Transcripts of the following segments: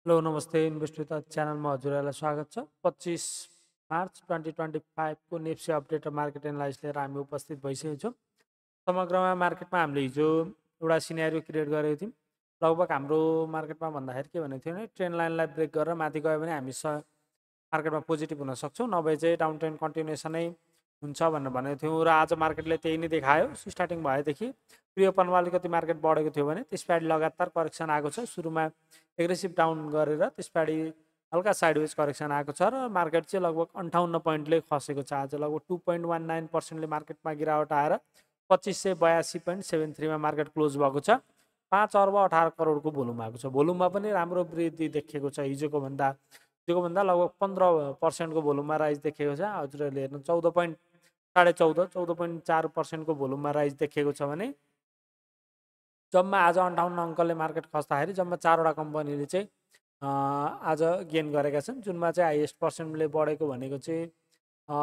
Hello नमस्ते investor च्यानलमा हजुरहरूलाई स्वागत छ। 25 मार्च 2025 को नेप्सी अपडेट र मार्केट एनालाइज लिएर हामी उपस्थित भइसकेको छौँ। समग्रमा मार्केटमा हामीले हिजो एउटा सिनेरियो क्रिएट गरेको थियौँ। लगभग हाम्रो मार्केटमा भन्दाखेरि के भनेको थियो भने ट्रेन्ड लाइनलाई ब्रेक गरेर माथि गयो भने हामी मार्केटमा पोजिटिभ हुन सक्छौँ, नभए चाहिँ डाउन ट्रेन्ड कन्टिन्युसनै हुन्छ भनेर भनेको थियौँ। र आज मार्केटले त्यही नै देखायो। स्टार्टिङ भएदेखि प्रि ओपनमा अलिकति मार्केट बढेको थियो भने त्यस पछाडि लगातार करेक्सन आएको छ। सुरुमा एग्रेसिभ डाउन गरेर त्यस पछाडि हल्का साइडवेज करेक्सन आएको छ र मार्केट चाहिँ लगभग 58 पोइन्टले खसेको छ। आज लगभग 2.19%ले मार्केटमा गिरावट आएर 2582.73 मा मार्केट क्लोज भएको छ। 5 अर्ब 18 करोडको भोल्युम आएको छ। भोल्युममा पनि राम्रो वृद्धि देखिएको छ। हिजोको भन्दा लगभग 15% को भोल्युममा राइज देखिएको छ। हजुरहरूले हेर्नु 14.4% को भोल्युममा राइज देखिएको छ भने जम्मा आज 58 अङ्कले मार्केट खस्दाखेरि जम्मा 4वटा कम्पनीले चाहिँ आज गेन गरेका छन्। जुनमा चाहिँ हाइएस्ट पर्सेन्टले बढेको भनेको चाहिँ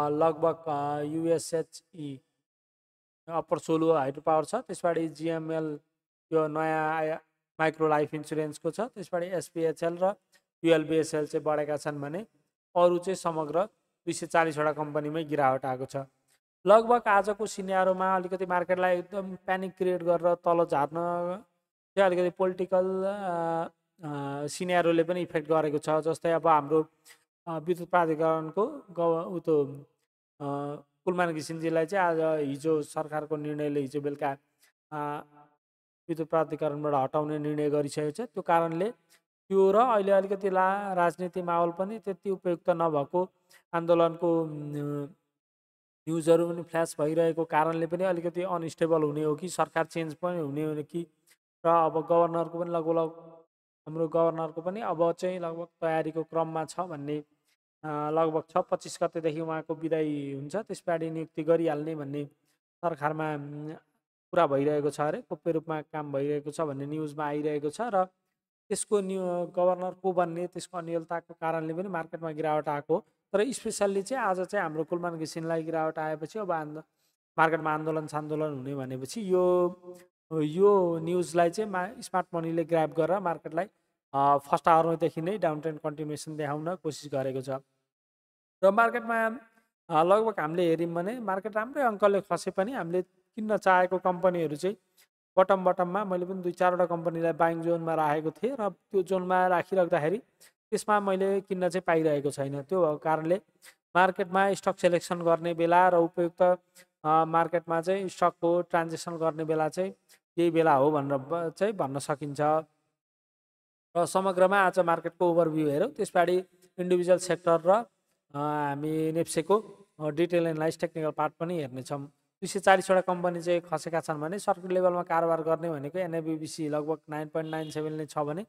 लगभग युएसएचई अप्पर सोलु हाइड्रो पावर छ। त्यसपछि जिएमएल यो नयाँ माइक्रो लाइफ इन्सुरेन्सको छ। त्यसपछि एसपिएचएल र युएलबिएसएल चाहिँ बढेका छन् भने अरू चाहिँ समग्र 240वटा कम्पनीमै गिरावट आएको छ। लगभग आजको सिनेरियोमा अलिकति मार्केटलाई एकदम प्यानिक क्रिएट गरेर तल झार्न चाहिँ अलिकति पोलिटिकल सिनेरियोले पनि इफेक्ट गरेको छ। जस्तै अब हाम्रो विद्युत प्राधिकरणको कुलमान घिसिङजीलाई चाहिँ आज हिजो सरकारको निर्णयले हिजो बेलुका विद्युत प्राधिकरणबाट हटाउने निर्णय गरिसकेको छ। त्यो कारणले त्यो र अहिले अलिकति राजनीति माहौल पनि त्यति उपयुक्त नभएको आन्दोलनको न्युजहरू पनि फ्ल्यास भइरहेको कारणले पनि अलिकति अनस्टेबल हुने हो कि सरकार चेन्ज पनि हुने हो कि र अब गभर्नरको पनि लगभग हाम्रो गभर्नरको पनि अब चाहिँ लगभग तयारीको क्रममा छ भन्ने लगभग 25 गतेदेखि उहाँको विदाई हुन्छ। त्यस पछाडि नियुक्ति गरिहाल्ने भन्ने सरकारमा कुरा भइरहेको छ अरे, गोप्य रूपमा काम भइरहेको छ भन्ने न्युजमा आइरहेको छ। र त्यसको गभर्नर को बन्ने त्यसको अनियलताको कारणले पनि मार्केटमा गिरावट आएको। तर स्पेसल्ली चाहिँ आज चाहिँ हाम्रो कुलमान घिसिङलाई गिरावट आएपछि अब मार्केटमा आन्दोलन हुने भनेपछि यो न्युजलाई चाहिँ स्मार्ट मनीले ग्राब गरेर मार्केटलाई फर्स्ट आवरदेखि नै डाउन ट्रेन्ड कन्टिन्युसन देखाउन कोसिस गरेको छ। र मार्केटमा लगभग हामीले हेऱ्यौँ भने मार्केट राम्रै अङ्कले खसे पनि हामीले किन्न चाहेको कम्पनीहरू चाहिँ बटममा मैले पनि 2-4वटा कम्पनीलाई बाइङ जोनमा राखेको थिएँ र त्यो जोनमा राखिराख्दाखेरि त्यसमा मैले किन्न चाहिँ पाइरहेको छैन। त्यो भएको कारणले मार्केटमा स्टक सेलेक्सन गर्ने बेला र उपयुक्त मार्केटमा चाहिँ स्टकको ट्रान्जेक्सन गर्ने बेला चाहिँ यही बेला हो भनेर चाहिँ भन्न सकिन्छ। र समग्रमा आज मार्केटको ओभरभ्यू हेऱ्यौँ। त्यस पछाडि इन्डिभिजुअल सेक्टर र हामी नेप्सेको डिटेल एनालाइज टेक्निकल पार्ट पनि हेर्नेछौँ। 240वटा कम्पनी चाहिँ खसेका छन् भने सर्किट लेभलमा कारोबार गर्ने भनेको एनएबिबिसी लगभग 9.97 नै छ भने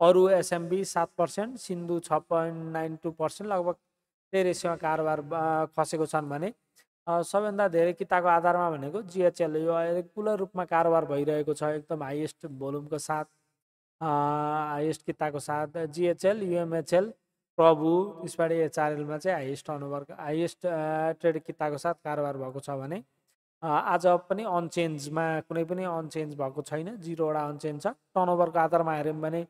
अरू एसएमबी 7%, सिन्धु 6.92% लगभग त्यही रेसियोमा कारोबार खसेको छन् भने सबैभन्दा धेरै किताको आधारमा भनेको जिएचएल यो रेगुलर रूपमा कारोबार भइरहेको छ एकदम हाइएस्ट भोल्युमको साथ, हाइएस्ट किताको साथ जिएचएल, युएमएचएल, प्रभु, त्यसपछि एचआरएलमा चाहिँ हाइएस्ट ट्रेड किताको साथ कारोबार भएको छ भने आज पनि अनचेन्जमा कुनै पनि अनचेन्ज भएको छैन, 0वटा अनचेन्ज छ। टर्नओभरको आधारमा हेऱ्यौँ भने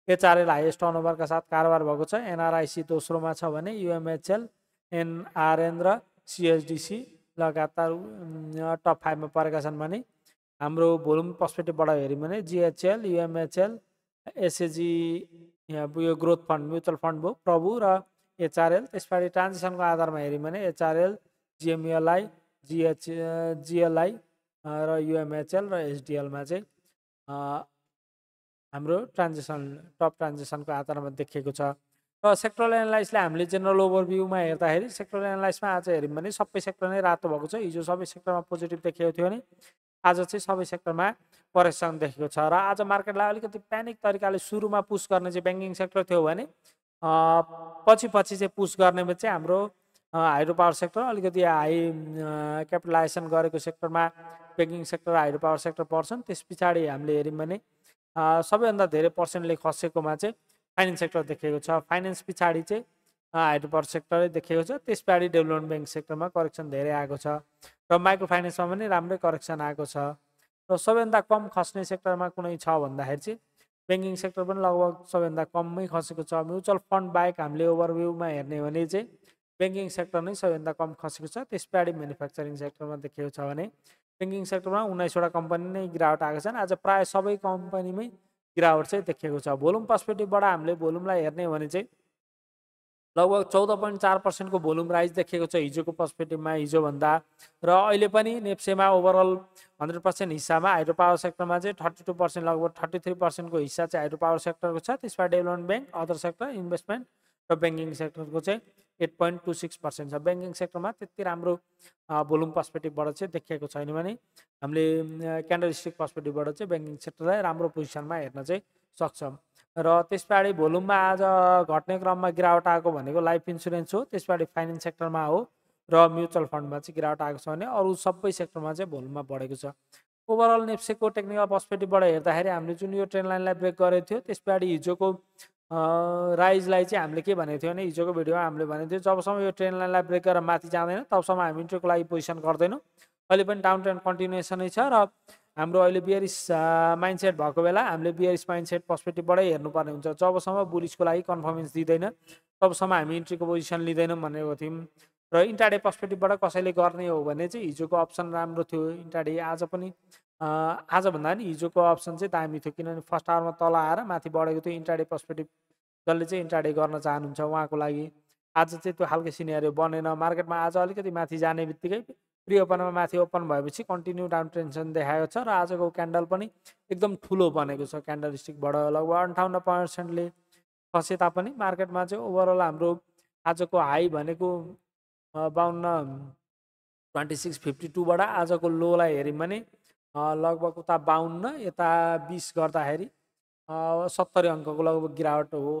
एचआरएल हाइएस्ट टर्नओभरका साथ कारोबार भएको छ, एनआरआइसी दोस्रोमा छ भने युएमएचएल, एनआरएन र सिएचडिसी लगातार टप 5 मा परेका छन् भने हाम्रो भोल्युम पर्सपेक्टिभबाट हेऱ्यौँ भने जिएचएल, युएमएचएल, एसएजी यो ग्रोथ फन्ड म्युचुअल फन्ड भयो, प्रभु र एचआरएल। त्यसपछि ट्रान्जेक्सनको आधारमा हेऱ्यौँ भने एचआरएल, जिएमएलआई, जिएलआई र युएमएचएल र एसडिएलमा चाहिँ हाम्रो टप ट्रान्जेक्सनको आधारमा देखिएको छ। र सेक्टरल एनालाइसले हामीले जेनरल ओभरभ्यूमा हेर्दाखेरि सेक्टरल एनालाइसमा आज हेऱ्यौँ भने सबै सेक्टर नै रातो भएको छ। हिजो सबै सेक्टरमा पोजिटिभ देखिएको थियो भने आज चाहिँ सबै सेक्टरमा करेक्सन देखेको छ। र आज मार्केटलाई अलिकति प्यानिक तरिकाले सुरुमा पुस गर्ने चाहिँ ब्याङ्किङ सेक्टर थियो भने पछि चाहिँ पुस गर्ने चाहिँ हाम्रो हाइड्रो पावर सेक्टर अलिकति हाई क्यापिटलाइजेसन गरेको सेक्टरमा banking sector, hydro power sector पर्छन्। त्यस पछाडि हामीले हेऱ्यौँ भने सबैभन्दा धेरै पर्सेन्टले खसेकोमा चाहिँ फाइनेन्स सेक्टर देखेको छ। फाइनेन्स पछाडि चाहिँ हाइड्रो पावर सेक्टरै देखेको छ। त्यस पछाडि डेभलपमेन्ट ब्याङ्क सेक्टरमा करेक्सन धेरै आएको छ र माइक्रो फाइनेन्समा पनि राम्रै करेक्सन आएको छ। र सबैभन्दा कम खस्ने सेक्टरमा कुनै छ भन्दाखेरि चाहिँ ब्याङ्किङ सेक्टर पनि लगभग सबैभन्दा कममै खसेको छ। म्युचुअल फन्ड बाहेक हामीले ओभरभ्यूमा हेर्ने हो भने चाहिँ ब्याङ्किङ सेक्टर नै सबैभन्दा कम खसेको छ। त्यस पछाडि म्यानुफ्याक्चरिङ सेक्टरमा देखेको छ भने ब्याङ्किङ सेक्टरमा 19वटा कम्पनी नै गिरावट आएको छन्। आज प्रायः सबै कम्पनीमै गिरावट चाहिँ देखेको छ। भोल्युम पर्सपेक्टिभबाट हामीले भोल्युमलाई हेर्ने हो भने चाहिँ लगभग 14.4% को भोल्युम राइज देखेको छ हिजोको पर्सपेक्टिभमा हिजोभन्दा। र अहिले पनि नेप्सेमा ओभरअल 100% हिस्सामा हाइड्रो पावर सेक्टरमा चाहिँ 32% लगभग 33% को हिस्सा चाहिँ हाइड्रो पावर सेक्टरको छ। त्यसमा development bank, other sector, investment र ब्याङ्किङ सेक्टरको चाहिँ 8.26% छ। ब्याङ्किङ सेक्टरमा त्यति राम्रो भोल्युम पर्सपेक्टिभबाट चाहिँ देखिएको छैन भने हामीले क्यान्डलस्टिक पर्सपेक्टिभबाट चाहिँ ब्याङ्किङ सेक्टरलाई राम्रो पोजिसनमा हेर्न चाहिँ सक्छौँ। र त्यस पछाडि भोल्युममा आज घट्ने क्रममा गिरावट आएको भनेको लाइफ इन्सुरेन्स हो, त्यस पछाडि फाइनेन्स सेक्टरमा हो र म्युचुअल फन्डमा चाहिँ गिरावट आएको छ भने अरू सबै सेक्टरमा चाहिँ भोल्युममा बढेको छ। ओभरअल नेप्सेको टेक्निकल पर्सपेक्टिभबाट हेर्दाखेरि हामीले जुन यो ट्रेन्ड लाइनलाई ब्रेक गरेको थियो त्यस पछाडि हिजोको राइजलाई चाहिँ हामीले के भनेको थियो भने हिजोको भिडियोमा हामीले भनेको थियो जबसम्म यो ट्रेन्ड लाइनलाई ब्रेक गरेर माथि जाँदैन तबसम्म हामी इन्ट्रीको लागि पोजिसन गर्दैनौँ। अहिले पनि डाउन ट्रेन्ड कन्टिन्युएसनै छ र हाम्रो अहिले बियरिस माइन्डसेट भएको बेला हामीले बियरिस माइन्डसेट पर्सपेक्टिभबाटै हेर्नुपर्ने हुन्छ। जबसम्म बुलिसको लागि कन्फर्मेन्स दिँदैन तबसम्म हामी इन्ट्रीको पोजिसन लिँदैनौँ भनेको थियौँ। र इन्ट्राडे पर्सपेक्टिभबाट कसैले गर्ने हो भने चाहिँ हिजोको अप्सन राम्रो थियो इन्ट्राडे। आज पनि आजभन्दा नि हिजोको अप्सन चाहिँ दामी थियो, किनभने फर्स्ट आवरमा तल आएर माथि बढेको थियो। इन्ट्राडे पर्सपेक्टिभ जसले चाहिँ इन्ट्राडे गर्न चाहनुहुन्छ उहाँको लागि आज चाहिँ त्यो खालको सिनेरियो बनेन। मार्केटमा आज अलिकति माथि जाने बित्तिकै प्रि ओपनमा माथि ओपन भएपछि कन्टिन्यू डाउन ट्रेन्सन देखाएको छ र आजको क्यान्डल पनि एकदम ठुलो बनेको छ। क्यान्डल स्टिकबाट लगभग 58%ले खसे तापनि मार्केटमा चाहिँ ओभरअल हाम्रो आजको हाई भनेको 2652बाट आजको लोलाई हेऱ्यौँ भने लगभग उता 52 यता 20 गर्दाखेरि 70 अङ्कको लगभग गिरावट हो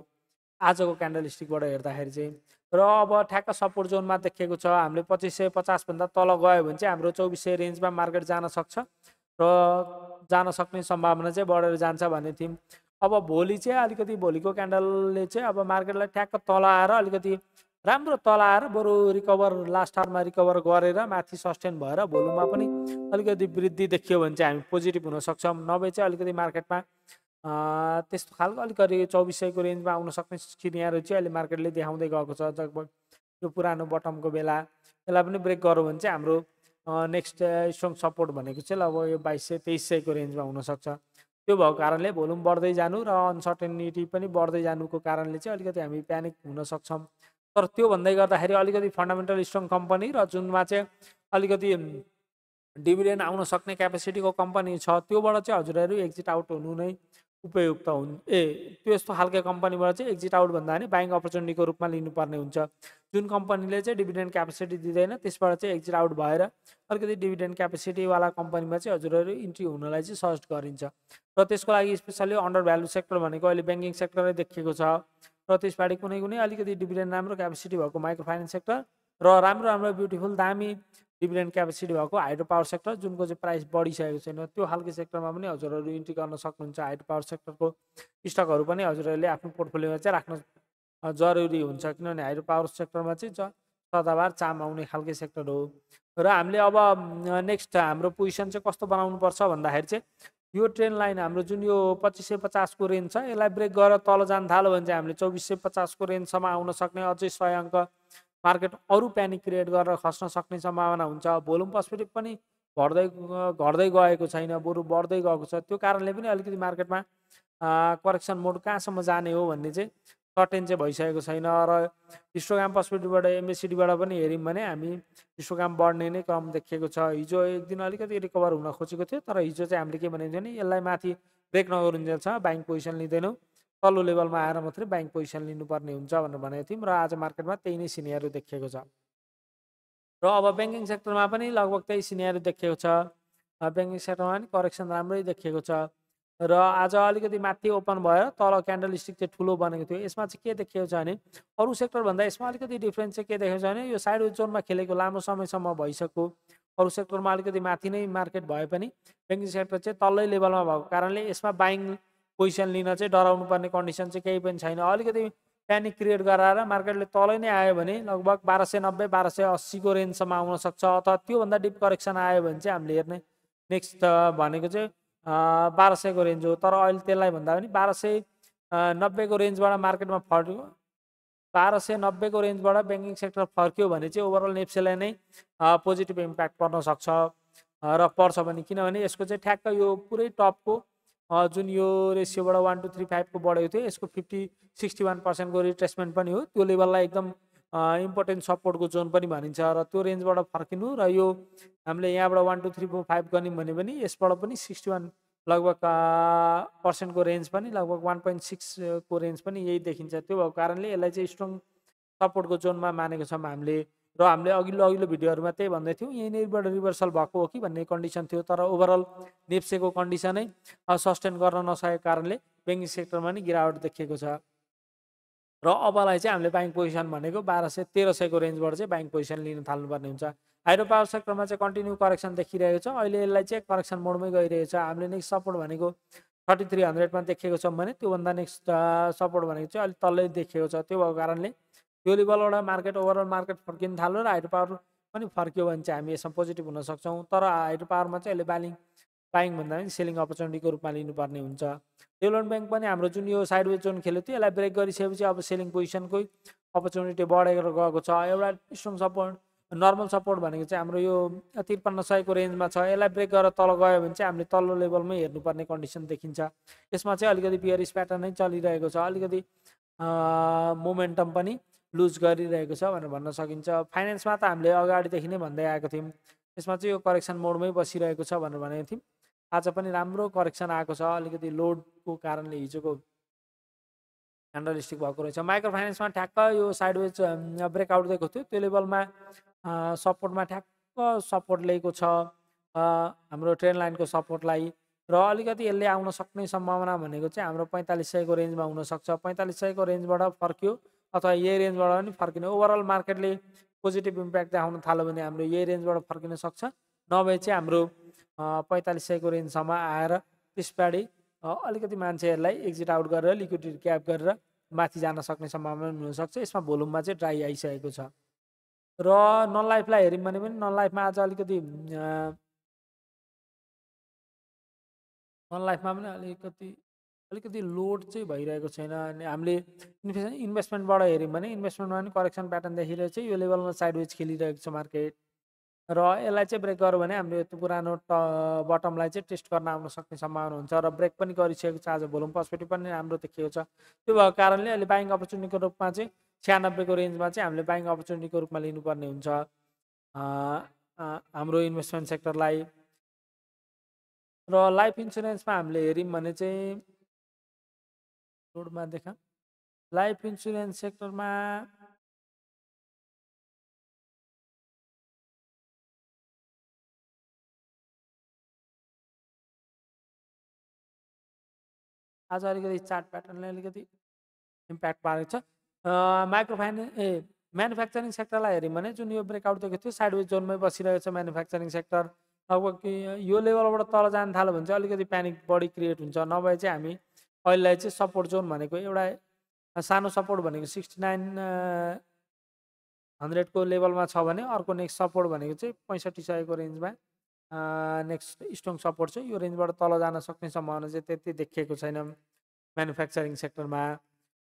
आजको क्यान्डल स्टिकबाट हेर्दाखेरि चाहिँ। र अब ठ्याक्क सपोर्ट जोनमा देखेको छ। हामीले 2550 भन्दा तल गयो भने चाहिँ हाम्रो 2400 रेन्जमा मार्केट जान सक्छ र जान सक्ने सम्भावना चाहिँ बढेर जान्छ भन्ने थियौँ। अब भोलि चाहिँ अलिकति भोलिको क्यान्डलले चाहिँ अब मार्केटलाई ठ्याक्क तल आएर अलिकति राम्रो तल आएर बरु रिकभर लास्ट आवरमा रिकभर गरेर माथि सस्टेन भएर भोल्युममा पनि अलिकति वृद्धि देखियो भने चाहिँ हामी पोजिटिभ हुन सक्छौँ। नभए चाहिँ अलिकति मार्केटमा त्यस्तो खालको अलिकति 2400को रेन्जमा आउन सक्ने सिनेरियो चाहिँ अहिले मार्केटले देखाउँदै गएको छ। लगभग यो पुरानो बटमको बेला यसलाई पनि ब्रेक गऱ्यो भने चाहिँ हाम्रो नेक्स्ट स्ट्रङ सपोर्ट भनेको चाहिँ लगभग यो 2200-2300को रेन्जमा हुनसक्छ। त्यो भएको कारणले भोल्युम बढ्दै जानु र अनसर्टेनिटी पनि बढ्दै जानुको कारणले चाहिँ अलिकति हामी प्यानिक हुन सक्छौँ। तर त्यो भन्दै गर्दाखेरि अलिकति फन्डामेन्टल स्ट्रङ कम्पनी र जुनमा चाहिँ अलिकति डिभिडेन्ड आउन सक्ने क्यापेसिटीको कम्पनी छ त्योबाट चाहिँ हजुरहरू एक्जिट आउट हुनु नै उपयुक्त त्यो यस्तो खालको कम्पनीबाट चाहिँ एक्जिट आउट भन्दा पनि बाइङ अपर्च्युनिटीको रूपमा लिनुपर्ने हुन्छ। जुन कम्पनीले चाहिँ डिभिडेन्ड क्यापेसिटी दिँदैन त्यसबाट चाहिँ एक्जिट आउट भएर अलिकति डिभिडेन्ड क्यापेसिटीवाला कम्पनीमा चाहिँ हजुरहरू इन्ट्री हुनलाई चाहिँ सजेस्ट गरिन्छ। र त्यसको लागि स्पेसल्ली अन्डर भ्यालु सेक्टर भनेको अहिले ब्याङ्किङ सेक्टरै देखिएको छ र त्यसबाट कुनै कुनै अलिकति डिभिडेन्ड राम्रो क्यापेसिटी भएको माइक्रो फाइनेन्स सेक्टर र राम्रो राम्रो ब्युटिफुल दामी डिभिडेन्ड क्यापेसिटी भएको हाइड्रो पावर सेक्टर जुनको चाहिँ प्राइस बढिसकेको छैन त्यो खालको सेक्टरमा पनि हजुरहरू इन्ट्री गर्न सक्नुहुन्छ। हाइड्रो पावर सेक्टरको स्टकहरू पनि हजुरहरूले आफ्नो पोर्टफोलियोमा चाहिँ राख्न जरुरी हुन्छ, किनभने हाइड्रो पावर सेक्टरमा चाहिँ सदाबार चाम आउने खालको सेक्टर हो। र हामीले अब नेक्स्ट हाम्रो पोजिसन चाहिँ कस्तो बनाउनुपर्छ भन्दाखेरि चाहिँ यो ट्रेन्ड लाइन हाम्रो जुन यो 2550को रेन्ज छ यसलाई ब्रेक गरेर तल जान थाल्यो भने चाहिँ हामीले 2450को रेन्जसम्म आउन सक्ने अझै 100 अङ्क मार्केट अरू प्यानिक क्रिएट गरेर खस्न सक्ने सम्भावना हुन्छ। भोल्युम पर्सपेक्टिभ पनि घट्दै गएको छैन, बरु बढ्दै गएको छ। त्यो कारणले पनि अलिकति मार्केटमा करेक्सन मोड कहाँसम्म जाने हो भन्ने चाहिँ सर्टेन चाहिँ भइसकेको छैन। र हिस्टोग्राम पर्सपेक्टिभबाट एमएसिडीबाट पनि हेऱ्यौँ भने हामी हिस्टोग्राम बढ्ने नै क्रम देखिएको छ। हिजो एक दिन अलिकति रिकभर हुन खोजेको थियो तर हिजो चाहिँ हामीले के भनेको थियो भने यसलाई माथि ब्रेक नगरुन्जेलसम्म बाइङ पोजिसन लिँदैनौँ, तल्लो लेभलमा आएर मात्रै बाइङ पोजिसन लिनुपर्ने हुन्छ भनेर भनेको थियौँ। र आज मार्केटमा त्यही नै सिनेरियो देखिएको छ। र अब ब्याङ्किङ सेक्टरमा पनि लगभग त्यही सिनेरियो देखिएको छ। ब्याङ्किङ सेक्टरमा पनि करेक्सन राम्रै देखिएको छ र आज अलिकति माथि ओपन भएर तल क्यान्डल स्टिक चाहिँ ठुलो बनेको थियो। यसमा चाहिँ के देखिएको छ भने अरू सेक्टरभन्दा यसमा अलिकति डिफ्रेन्स चाहिँ के देखेको छ भने यो साइड जोनमा खेलेको लामो समयसम्म भइसक्यो। अरू सेक्टरमा अलिकति माथि नै मार्केट भए पनि ब्याङ्किङ सेक्टर चाहिँ तल्लै लेभलमा भएको कारणले यसमा बाइङ पोजिसन लिन चाहिँ डराउनु पर्ने कन्डिसन चाहिँ केही पनि छैन। अलिकति प्यानिक क्रिएट गराएर मार्केटले तलै नै आयो भने लगभग 1290-1280को रेन्जसम्म आउन सक्छ अथवा त्योभन्दा डिप करेक्सन आयो भने चाहिँ हामीले हेर्ने नेक्स्ट भनेको चाहिँ 1200 को रेन्ज हो, तर अहिले त्यसलाई भन्दा पनि 1290 को रेन्जबाट मार्केटमा फर्क्यो, 1290 को रेन्जबाट ब्याङ्किङ सेक्टर फर्क्यो भने चाहिँ ओभरअल नेप्सेलाई नै पोजिटिभ इम्प्याक्ट पर्न सक्छ र पर्छ भने, किनभने यसको चाहिँ ठ्याक्क यो पुरै टपको जुन यो रेसियोबाट 1235 को बढेको थियो, यसको 61% को रिट्रेसमेन्ट पनि हो, त्यो लेभललाई एकदम इम्पोर्टेन्ट सपोर्टको जोन पनि भनिन्छ र त्यो रेन्जबाट फर्किनु र यो हामीले यहाँबाट 12345 गऱ्यौँ भने पनि यसबाट पनि 61 लगभग % को रेन्ज पनि लगभग 1.6 को रेन्ज पनि यही देखिन्छ। त्यो भएको कारणले यसलाई चाहिँ स्ट्रङ सपोर्टको जोनमा मानेको छौँ हामीले, र हामीले अघिल्लो भिडियोहरूमा त्यही भन्दै थियौँ यहीँनिरबाट रिभर्सल भएको हो कि भन्ने कन्डिसन थियो, तर ओभरअल नेप्सेको कन्डिसनै सस्टेन गर्न नसकेको कारणले ब्याङ्किङ सेक्टरमा नि गिरावट देखिएको छ र अबलाई चाहिँ हामीले बाइङ पोजिसन भनेको 1200-1300 को रेन्जबाट चाहिँ बाइङ पोजिसन लिन थाल्नुपर्ने हुन्छ। हाइड्रो पावर सेक्टरमा चाहिँ कन्टिन्यू करेक्सन देखिरहेको छ, अहिले यसलाई चाहिँ करेक्सन मोडमै गइरहेको छ। हामीले नेक्स्ट सपोर्ट भनेको 3300 मा देखेको छौँ भने त्योभन्दा नेक्स्ट सपोर्ट भनेको चाहिँ अलिक तल्लै देखिएको छ। त्यो भएको कारणले त्यो लेभलबाट मार्केट ओभरअल मार्केट फर्किन थाल्यो र हाइड्रो पावर पनि फर्क्यो भने चाहिँ हामी यसमा पोजिटिभ हुन सक्छौँ, तर हाइड्रो पावरमा चाहिँ अहिले बाइङ भन्दा पनि सेलिङ अपर्च्युनिटीको रूपमा लिनुपर्ने हुन्छ। डेभलपमेन्ट ब्याङ्क पनि हाम्रो जुन यो साइडवेज जोन खेल्यो थियो यसलाई ब्रेक गरिसकेपछि अब सेलिङ पोजिसनकै अपर्च्युनिटी बढेर गएको छ। एउटा स्ट्रङ सपोर्ट नर्मल सपोर्ट भनेको चाहिँ हाम्रो यो 5300 को रेन्जमा छ, यसलाई ब्रेक गरेर तल गयो भने चाहिँ हामीले तल्लो लेभलमै हेर्नुपर्ने कन्डिसन देखिन्छ। यसमा चाहिँ अलिकति बियरिस प्याटर्न नै चलिरहेको छ, अलिकति मोमेन्टम पनि लुज गरिरहेको छ भनेर भन्न सकिन्छ। फाइनेन्समा त हामीले अगाडिदेखि नै भन्दै आएको थियौँ, यसमा चाहिँ यो करेक्सन मोडमै बसिरहेको छ भनेर भनेको थियौँ। आज पनि राम्रो करेक्सन आएको छ, अलिकति लोडको कारणले हिजोको क्यान्डलस्टिक भएको रहेछ। माइक्रो फाइनेन्समा ठ्याक्क यो साइडवेज ब्रेकआउट दिएको थियो, त्यो लेभलमा सपोर्टमा ठ्याक्क सपोर्ट लिएको छ हाम्रो ट्रेन लाइनको सपोर्टलाई, र अलिकति यसले आउन सक्ने सम्भावना भनेको चाहिँ हाम्रो 4500 को रेन्जमा हुनसक्छ। 4500 को रेन्जबाट फर्क्यो अथवा यही रेन्जबाट पनि फर्किने, ओभरअल मार्केटले पोजिटिभ इम्प्याक्ट देखाउन थाल्यो भने हाम्रो यही रेन्जबाट फर्किन सक्छ, नभए चाहिँ हाम्रो 4500 को रेन्जसम्म आएर त्यसपछि अलिकति मान्छेहरूलाई एक्जिट आउट गरेर लिक्विडिटी क्याप गरेर माथि जान सक्ने सम्भावना हुनसक्छ। यसमा भोल्युममा चाहिँ ड्राई आइसकेको छ। र नन लाइफलाई हेऱ्यौँ भने पनि नन लाइफमा आज अलिकति लोड चाहिँ भइरहेको छैन। अनि हामीले इन्भेस्टमेन्टबाट हेऱ्यौँ भने इन्भेस्टमेन्टमा पनि करेक्सन प्याटर्न देखिरहेको छ, यो लेभलमा साइडवेज खेलिरहेको छ मार्केट, र यसलाई चाहिँ ब्रेक गर्यो भने हाम्रो त्यो पुरानो बटमलाई चाहिँ टेस्ट गर्न आउन सक्ने सम्भावना हुन्छ, र ब्रेक पनि गरिसकेको छ। आज भोल्युम पर्सपेक्टिभ पनि राम्रो देखिएको छ। त्यो भएको कारणले अहिले बाइङ अपर्च्युनिटीको रूपमा चाहिँ 96 को रेन्जमा चाहिँ हामीले बाइङ अपर्च्युनिटीको रूपमा लिनुपर्ने हुन्छ हाम्रो इन्भेस्टमेन्ट सेक्टरलाई। र लाइफ इन्सुरेन्समा हामीले हेऱ्यौँ भने चाहिँ रोडमा देखा लाइफ इन्सुरेन्स सेक्टरमा आज अलिकति चार्ट प्याटर्नले अलिकति इम्प्याक्ट पारेको छ। माइक्रो फाइनेन्स म्यानुफ्याक्चरिङ सेक्टरलाई हेऱ्यौँ भने जुन यो ब्रेकआउट दिएको थियो साइडवेज जोनमै बसिरहेको छ म्यानुफ्याक्चरिङ सेक्टर। लगभग यो लेभलबाट तल जान थाल्यो भने चाहिँ अलिकति प्यानिक बढी क्रिएट हुन्छ, नभए चाहिँ हामी अहिलेलाई चाहिँ सपोर्ट जोन भनेको एउटा सानो सपोर्ट भनेको 6900 को लेभलमा छ भने अर्को नेक्स्ट सपोर्ट भनेको चाहिँ 6500 को रेन्जमा नेक्स्ट स्ट्रङ सपोर्ट छ। यो रेन्जबाट तल जान सक्ने सम्भावना चाहिँ त्यति देखिएको छैन म्यानुफ्याक्चरिङ सेक्टरमा।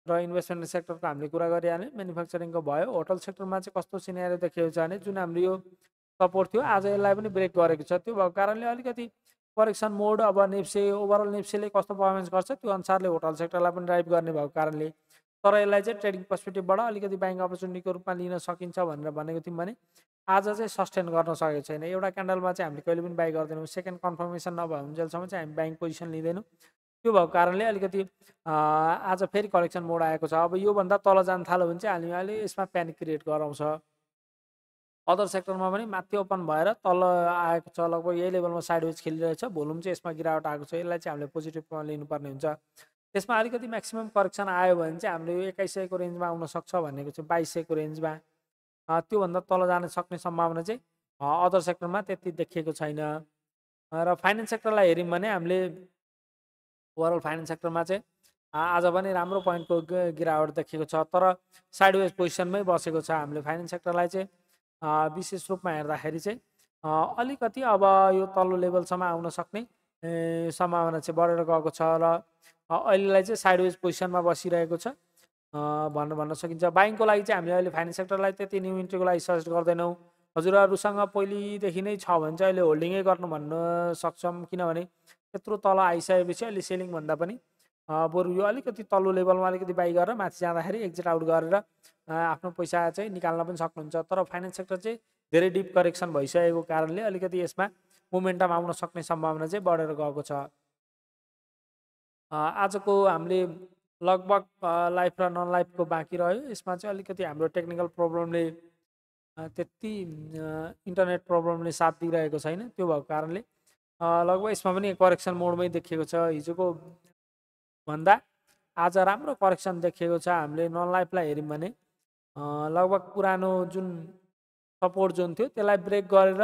र इन्भेस्टमेन्ट सेक्टरको हामीले कुरा गरिहाल्यौँ, म्यानुफ्याक्चरिङको भयो। होटल सेक्टरमा चाहिँ कस्तो सिनेरियो देखिएको छ भने जुन हाम्रो यो सपोर्ट थियो आज यसलाई पनि ब्रेक गरेको छ, त्यो भएको कारणले अलिकति करेक्सन मोड अब नेप्से ओभरअल नेप्सेले कस्तो पर्फर्मेन्स गर्छ त्यो अनुसारले होटल सेक्टरलाई पनि ड्राइभ गर्ने भएको कारणले, तर यसलाई चाहिँ ट्रेडिङ पर्सपेक्टिभबाट अलिकति बाइङ अपर्च्युनिटीको रूपमा लिन सकिन्छ भनेर भनेको थियौँ भने आज चाहिँ सस्टेन गर्न सकेको छैन। एउटा क्यान्डलमा चाहिँ हामीले कहिले पनि बाई गर्दैनौँ, सेकेन्ड कन्फर्मेसन नभएन्जेलसम्म चाहिँ हामी बाइङ पोजिसन लिँदैनौँ। त्यो भएको कारणले अलिकति आज फेरि करेक्सन मोड आएको छ। अब योभन्दा तल जान थाल्यो भने चाहिँ हामी अहिले यसमा प्यानिक क्रिएट गराउँछ। अदर सेक्टरमा पनि माथि ओपन भएर तल आएको छ, लगभग यही लेभलमा साइडवेज खेलिरहेछ, भोल्युम चाहिँ यसमा गिरावट आएको छ, यसलाई चाहिँ हामीले पोजिटिभमा लिनुपर्ने हुन्छ। त्यसमा अलिकति म्याक्सिमम करेक्सन आयो भने चाहिँ हामीले यो 2100 को रेन्जमा आउन सक्छ भनेको चाहिँ 2200 को रेन्जमा, त्योभन्दा तल जान सक्ने सम्भावना चाहिँ अदर सेक्टरमा त्यति देखिएको छैन। र फाइनेन्स सेक्टरलाई हेऱ्यौँ भने हामीले ओभरअल फाइनेन्स सेक्टरमा चाहिँ आज पनि राम्रो पोइन्टको गिरावट देखिएको छ, तर साइडवेज पोजिसनमै बसेको छ। हामीले फाइनेन्स सेक्टरलाई चाहिँ विशेष रूपमा हेर्दाखेरि चाहिँ अलिकति अब यो तल्लो लेभलसम्म आउन सक्ने सम्भावना चाहिँ बढेर गएको छ र अहिलेलाई चाहिँ साइडवेज पोजिसनमा बसिरहेको छ भन्न सकिन्छ। बाइङको लागि चाहिँ हामीले अहिले फाइनेन्स सेक्टरलाई त्यति न्यू इन्ट्रीको लागि सजेस्ट गर्दैनौँ। हजुरहरूसँग पहिलेदेखि नै छ भने चाहिँ अहिले होल्डिङै गर्नु भन्न सक्छौँ, किनभने त्यत्रो तल आइसकेपछि अहिले सेलिङ भन्दा पनि बरु यो अलिकति तल्लो लेभलमा अलिकति बाई गरेर माथि जाँदाखेरि एक्जिट आउट गरेर आफ्नो पैसा चाहिँ निकाल्न पनि सक्नुहुन्छ। तर फाइनेन्स सेक्टर चाहिँ धेरै डिप करेक्सन भइसकेको कारणले अलिकति यसमा मोमेन्टम आउन सक्ने सम्भावना चाहिँ बढेर गएको छ। आजको हामीले लगभग लाइफ र नन लाइफको बाँकी रह्यो। यसमा चाहिँ अलिकति हाम्रो टेक्निकल प्रब्लमले त्यति इन्टरनेट प्रब्लमले साथ दिइरहेको छैन, त्यो भएको कारणले लगभग यसमा पनि करेक्सन मोडमै देखिएको छ। हिजोको भन्दा आज राम्रो करेक्सन देखिएको छ। हामीले नन लाइफलाई हेऱ्यौँ भने लगभग पुरानो जुन सपोर्ट जोन थियो त्यसलाई ब्रेक गरेर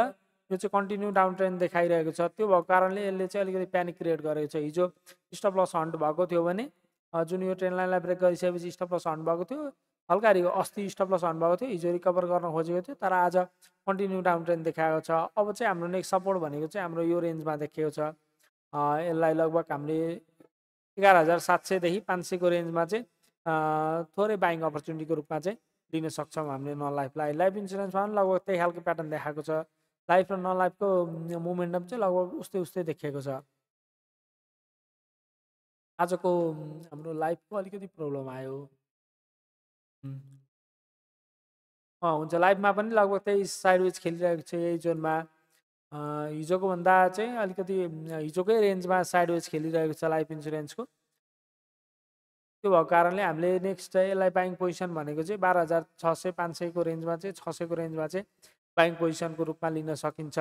यो चाहिँ कन्टिन्यू डाउन ट्रेन्ड देखाइरहेको छ। त्यो भएको कारणले यसले चाहिँ अलिकति प्यानिक क्रिएट गरेको छ। हिजो स्टप लस हन्ट भएको थियो भने जुन यो ट्रेन्ड लाइनलाई ब्रेक गरिसकेपछि स्टप लस हन्ट भएको थियो, हल्का अस्ति स्टप लस हन्ट भएको थियो, हिजो रिकभर गर्न खोजेको थियो, तर आज कन्टिन्यू डाउन ट्रेन्ड देखाएको छ। अब चाहिँ हाम्रो नेक्स्ट सपोर्ट भनेको चाहिँ हाम्रो यो रेन्जमा देखिएको छ। यसलाई लगभग हामीले 11,700 देखि 500 को रेन्जमा चाहिँ थोरै बाइङ अपर्च्युनिटीको रूपमा चाहिँ लिन सक्छौँ हामीले नन लाइफलाई। लाइफ इन्सुरेन्समा पनि लगभग त्यही खालको प्याटर्न देखाएको छ। लाइफ र नन लाइफको मोमेन्टम चाहिँ लगभग उस्तै देखिएको छ। आजको हाम्रो लाइफको अलिकति प्रब्लम आयो। हुन्छ, लाइफमा पनि लगभग त्यही साइडवेज खेलिरहेको छ यही जोनमा। हिजोको भन्दा चाहिँ अलिकति हिजोकै रेन्जमा साइडवेज खेलिरहेको छ लाइफ इन्सुरेन्सको। त्यो भएको कारणले हामीले नेक्स्ट चाहिँ यसलाई बाइङ पोजिसन भनेको चाहिँ 12,600-500 को रेन्जमा चाहिँ 600 को रेन्जमा चाहिँ बाइङ पोजिसनको रूपमा लिन सकिन्छ।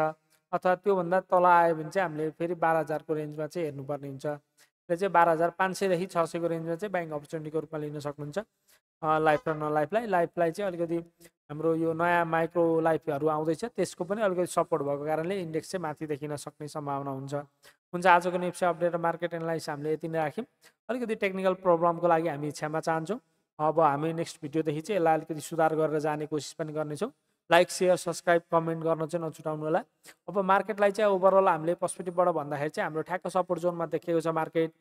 अथवा त्योभन्दा तल आयो भने चाहिँ हामीले फेरि 12,000 को रेन्जमा चाहिँ हेर्नुपर्ने हुन्छ। त्यसले चाहिँ 12,500 देखि 600 को रेन्जमा चाहिँ बाइङ अपर्च्युनिटीको रूपमा लिन सक्नुहुन्छ लाइफ र नन लाइफलाई। लाइफलाई चाहिँ अलिकति हाम्रो यो नयाँ माइक्रो लाइफहरू आउँदैछ, त्यसको पनि अलिकति सपोर्ट भएको कारणले इन्डेक्स चाहिँ माथि देखिन सक्ने सम्भावना हुन्छ। आजको निफ्टी अपडेट र मार्केट एनालाइसिस हामीले यति नै राख्यौँ। अलिकति टेक्निकल प्रब्लमको लागि हामी क्षमा चाहन्छौँ। अब हामी नेक्स्ट भिडियोदेखि चाहिँ यसलाई अलिकति सुधार गरेर जाने कोसिस पनि गर्नेछौँ। लाइक, सेयर, सब्सक्राइब, कमेन्ट गर्न चाहिँ नछुटाउनु होला। अब मार्केटलाई चाहिँ ओभरअल हामीले पर्सपेक्टिभबाट भन्दाखेरि चाहिँ हाम्रो ठ्याक्क सपोर्ट जोनमा देखिएको छ। मार्केट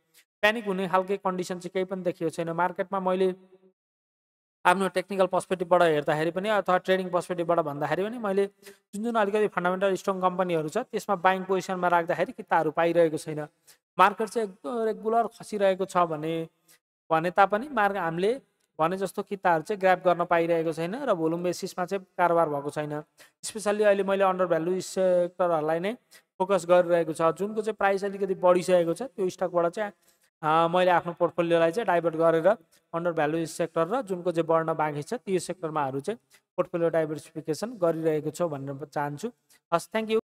प्यानिक हुने खालको कन्डिसन चाहिँ केही पनि देखिएको छैन। मार्केटमा मैले आफ्नो टेक्निकल पर्सपेक्टिभबाट हेर्दाखेरि पनि अथवा ट्रेडिङ पर्सपेक्टिभबाट भन्दाखेरि पनि मैले जुन अलिकति फन्डामेन्टल स्ट्रङ कम्पनीहरू छ त्यसमा बाइङ पोजिसनमा राख्दाखेरि किताहरू पाइरहेको छैन। मार्केट चाहिँ एकदम रेगुलर खसिरहेको छ भने तापनि हामीले भने जस्तो किताहरू चाहिँ ग्राब गर्न पाइरहेको छैन र भोल्युम बेसिसमा चाहिँ कारोबार भएको छैन। स्पेसल्ली अहिले मैले अन्डर भ्यालु सेक्टरहरूलाई नै फोकस गरिरहेको छ। जुनको चाहिँ प्राइस अलिकति बढिसकेको छ त्यो स्टकबाट चाहिँ मैले आफ्नो पोर्टफोलियोलाई चाहिँ डाइभर्ट गरेर अन्डर भ्यालु सेक्टर र जुनको चाहिँ बढ्न बाँकी छ त्यो सेक्टरमाहरू चाहिँ पोर्टफोलियो डाइभर्सिफिकेसन गरिरहेको छु भनेर चाहन्छु। हस्, थ्याङ्क यू।